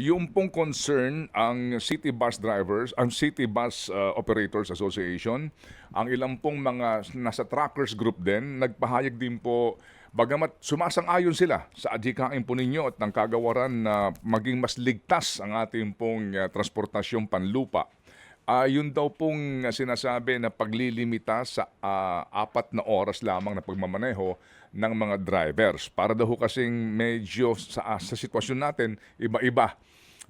Yung pong concern ang City Bus Drivers, ang City Bus Operators Association, ang ilang pong mga nasa truckers group din, nagpahayag din po, bagamat sumasang-ayon sila sa adhikain po ninyo at ng kagawaran na maging mas ligtas ang ating pong transportasyong panlupa. Yun daw pong sinasabi na paglilimita sa 4 na oras lamang na pagmamaneho ng mga drivers. Para daw ho kasing medyo sa sitwasyon natin, iba-iba.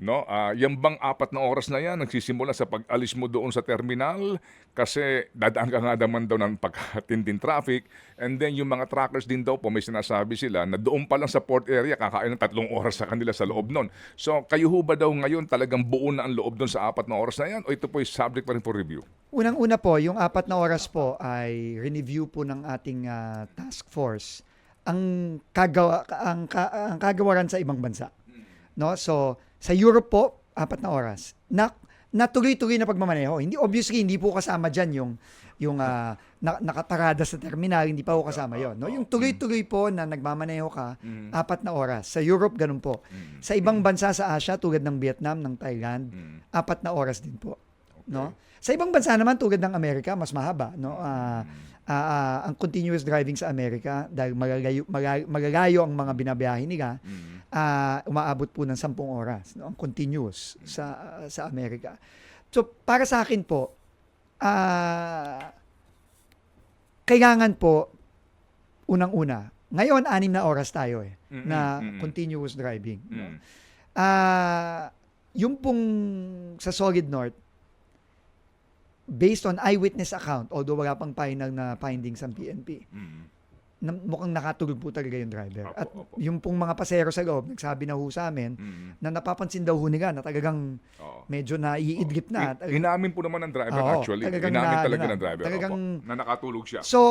No? Yan bang 4 na oras na yan, nagsisimula sa pag-alis mo doon sa terminal kasi dadaan ka nga naman daw ng pagkatinding traffic, and then yung mga truckers din daw po may sinasabi sila na doon pa lang sa port area kakain ng 3 oras sa kanila sa loob nun. So kayo ho ba daw ngayon talagang buo na ang loob doon sa 4 na oras na yan o ito po ay subject pa rin for review? Unang-una po, yung 4 na oras po ay review po ng ating task force ang kagawaran sa ibang bansa. No? So, sa Europe po, 4 na oras. Natuloy-tuloy na pagmamaneho. Obviously, hindi po kasama dyan yung nakaparada sa terminal, hindi pa po kasama yon. No? Yung tuloy-tuloy po na nagmamaneho ka, 4 na oras. Sa Europe, ganun po. Sa ibang bansa sa Asia, tulad ng Vietnam, ng Thailand, 4 na oras din po. No? Sa ibang bansa naman, tulad ng Amerika, mas mahaba. No? Ang continuous driving sa Amerika, dahil magalayo ang mga binabiyahe nila, umaabot po ng 10 oras, no? Ang continuous sa Amerika. So, para sa akin po, kailangan po, unang-una, ngayon, 6 na oras tayo na continuous driving. No? Yung pong sa Solid North, based on eyewitness account, although wala pang final na findings ang PNP, mukhang nakatulog po talaga yung driver. At yung pong mga pasero sa loob, nagsabi na ho sa amin na napapansin daw ho nila na talagang medyo naiidlip na. Inamin po naman ng driver actually. Inamin talaga ng driver na nakatulog siya. So,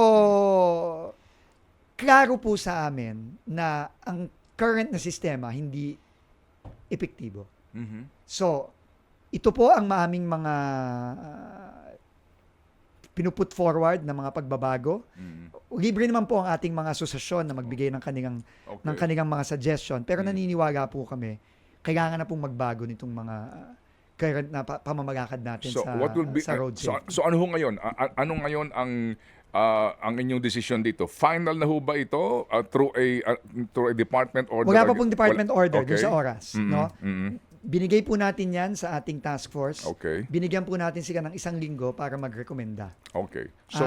klaro po sa amin na ang current na sistema hindi epektibo. So, ito po ang maaming mga pinuput forward na mga pagbabago. Libre naman po ang ating mga asosasyon na magbigay ng kanilang mga suggestion. Pero naniniwala po kami, kailangan na pong magbago nitong mga current na pamamalakad natin sa road safety. So ano ho ngayon? Ano ngayon ang inyong decision dito? Final na ho ba ito through a department order? Wala pa pong department order dun sa oras. No? Binigay po natin yan sa ating task force. Okay. Binigyan po natin sila ng 1 linggo para magrekomenda. Okay. So,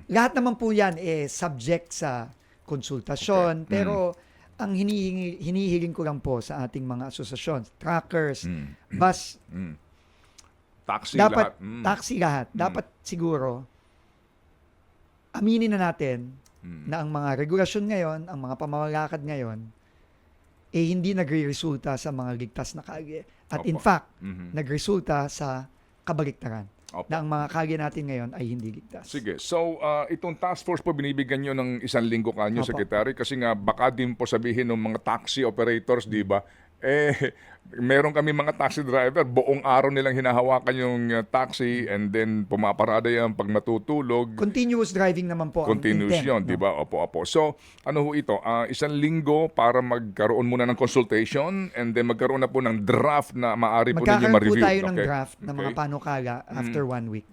lahat naman po yan subject sa konsultasyon. Pero ang hinihiling ko lang po sa ating mga asosasyon, truckers, bus, taxi dapat, lahat. taxi lahat. Dapat siguro, aminin na natin na ang mga regulasyon ngayon, ang mga pamamalakad ngayon, hindi nagre-resulta sa mga ligtas na kalye. At in fact, nagresulta sa kabaliktaran. Na ang mga kalye natin ngayon ay hindi ligtas. Sige. So, itong task force po, binibigyan nyo ng 1 linggo kanyo, Secretary, kasi nga baka din po sabihin ng mga taxi operators, di ba? Meron kami mga taxi driver, buong araw nilang hinahawakan yung taxi and then pumaparada yan pag matutulog. Continuous driving naman po. Continuous yun, di ba? Opo. So, ano ho ito? 1 linggo para magkaroon muna ng consultation and then magkaroon na po ng draft na maaari po ninyo ma-review. Magkakaroon po tayo ng draft ng mga panukala after 1 week.